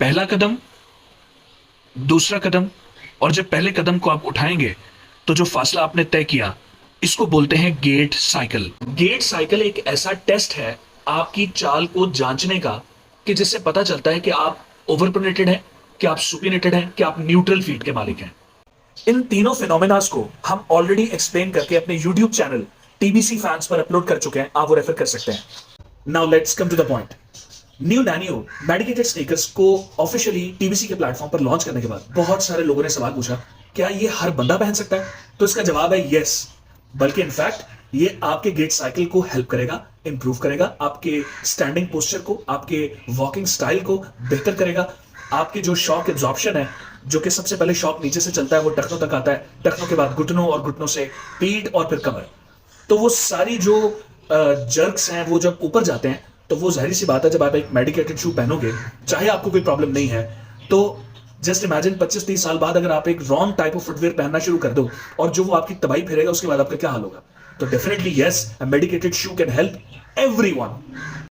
पहला कदम, दूसरा कदम, और जब पहले कदम को आप उठाएंगे तो जो फासला आपने तय किया, इसको बोलते हैं गेट साइकिल। गेट साइकिल एक ऐसा टेस्ट है आपकी चाल को जांचने का, कि जिससे पता चलता है कि आप ओवरप्रोनेटेड हैं, कि आप सुपीनेटेड हैं, कि आप न्यूट्रल फीट के मालिक हैं। इन तीनों फिनोमेनास को हम ऑलरेडी एक्सप्लेन करके अपने यूट्यूब चैनल टीबीसी फैंस पर अपलोड कर चुके हैं, आप वो रेफर कर सकते हैं। Now let's come to the point. New नैनियो मेडिकेटेड स्नीकर्स को ऑफिशियली टीबीसी के प्लेटफॉर्म पर लॉन्च करने के बाद बहुत सारे लोगों ने सवाल पूछा, क्या ये हर बंदा पहन सकता है? तो इसका जवाब है यस। बल्कि इनफैक्ट ये आपके गेट साइकिल को हेल्प करेगा, इंप्रूव करेगा, आपके स्टैंडिंग पोस्चर को, आपके वॉकिंग स्टाइल को बेहतर करेगा, आपके जो शॉक एब्जॉर्प्शन है, जो कि सबसे पहले शॉक नीचे से चलता है वो टखनों तक आता है, टखनों के बाद घुटनों, और घुटनों से पीठ और फिर कमर, तो वो सारी जो जर्क्स हैं वो जब ऊपर जाते हैं तो वो जाहिर सी बात है, जब आप एक मेडिकेटेड शू पहनोगे, चाहे आपको कोई प्रॉब्लम नहीं है, तो जस्ट इमेजिन 25-30 साल बाद अगर आप एक रॉन्ग टाइप ऑफ फुटवेयर पहनना शुरू कर दो और जो वो आपकी तबाही फेरेगा, उसके बाद आपका क्या हाल होगा? तो definitely yes, a medicated shoe can help everyone.